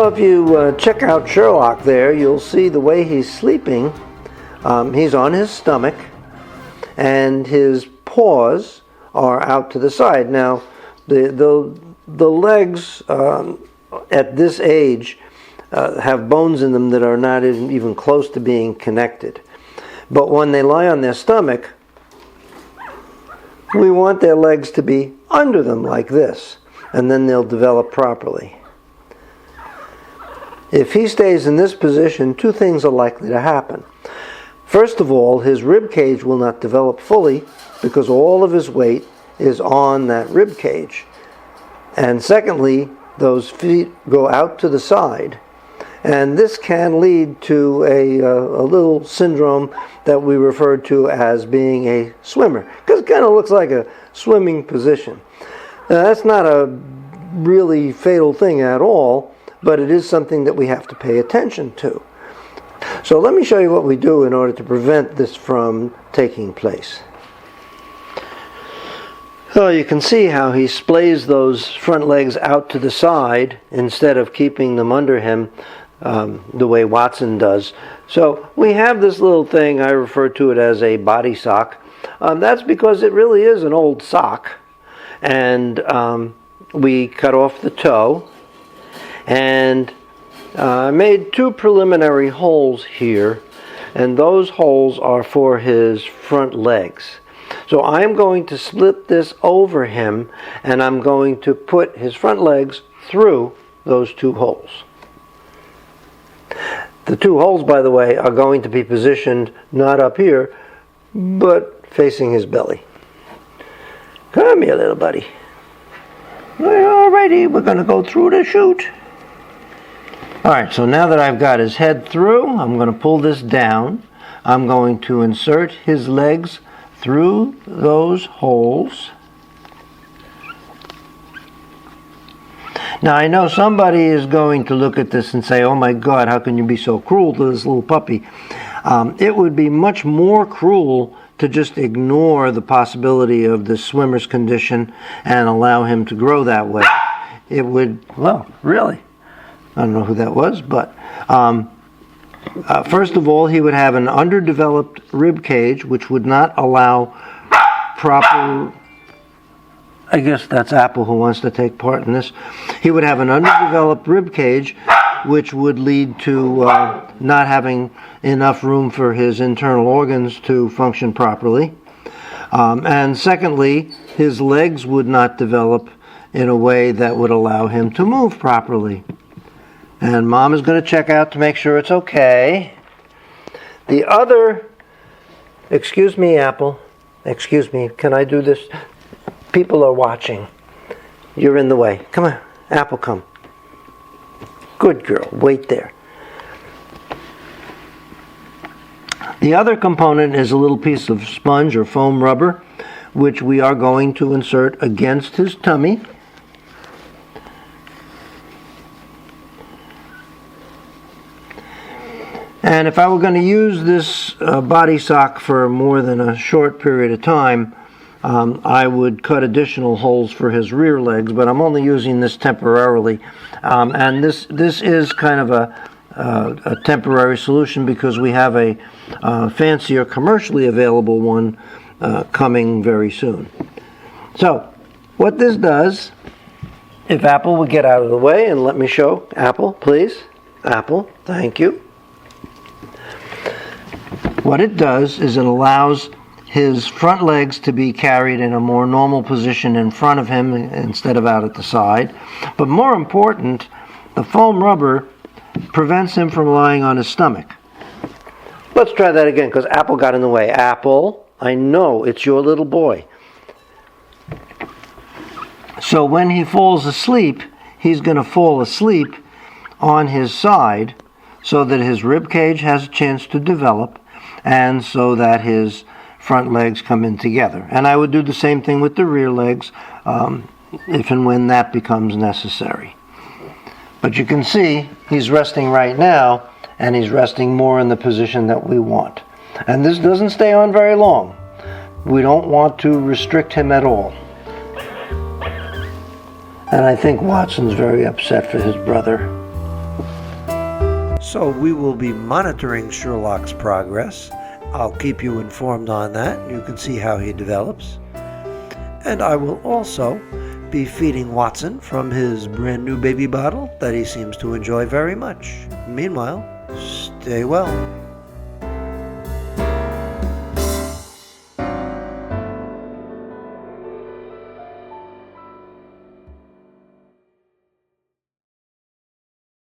So if you check out Sherlock there, you'll see the way he's sleeping. He's on his stomach, and his paws are out to the side. Now, the legs at this age have bones in them that are not even close to being connected. But when they lie on their stomach, we want their legs to be under them like this, and then they'll develop properly. If he stays in this position, two things are likely to happen. First of all, his rib cage will not develop fully because all of his weight is on that rib cage. And secondly, those feet go out to the side. And this can lead to a little syndrome that we refer to as being a swimmer, because it kind of looks like a swimming position. Now, that's not a really fatal thing at all, but it is something that we have to pay attention to. So let me show you what we do in order to prevent this from taking place. So you can see how he splays those front legs out to the side instead of keeping them under him the way Watson does. So we have this little thing, I refer to it as a body sock. That's because it really is an old sock. And we cut off the toe. And I made two preliminary holes here, and those holes are for his front legs. So I'm going to slip this over him, and I'm going to put his front legs through those two holes. The two holes, by the way, are going to be positioned not up here, but facing his belly. Come here, little buddy. Alrighty, we're going to go through the chute. Alright, so now that I've got his head through, I'm going to pull this down. I'm going to insert his legs through those holes. Now I know somebody is going to look at this and say, oh my God, how can you be so cruel to this little puppy? It would be much more cruel to just ignore the possibility of the swimmer's condition and allow him to grow that way. It would, well, really. I don't know who that was, but first of all, he would have an underdeveloped rib cage, which would not allow proper, I guess that's Apple who wants to take part in this. He would have an underdeveloped rib cage, which would lead to not having enough room for his internal organs to function properly. And secondly, his legs would not develop in a way that would allow him to move properly. And Mom is going to check out to make sure it's okay. The other, excuse me, Apple, excuse me, can I do this? People are watching. You're in the way. Come on, Apple, come. Good girl, wait there. The other component is a little piece of sponge or foam rubber, which we are going to insert against his tummy. And if I were going to use this body sock for more than a short period of time, I would cut additional holes for his rear legs, but I'm only using this temporarily. And this is kind of a temporary solution because we have a fancier commercially available one coming very soon. So what this does, if Apple would get out of the way and let me show, Apple, please. Apple, thank you. What it does is it allows his front legs to be carried in a more normal position in front of him instead of out at the side. But more important, the foam rubber prevents him from lying on his stomach. Let's try that again because Apple got in the way. Apple, I know it's your little boy. So when he falls asleep, he's going to fall asleep on his side so that his rib cage has a chance to develop and so that his front legs come in together. And I would do the same thing with the rear legs if and when that becomes necessary. But you can see he's resting right now, and he's resting more in the position that we want. And this doesn't stay on very long. We don't want to restrict him at all. And I think Watson's very upset for his brother. So we will be monitoring Sherlock's progress. I'll keep you informed on that. You can see how he develops. And I will also be feeding Watson from his brand new baby bottle that he seems to enjoy very much. Meanwhile, stay well.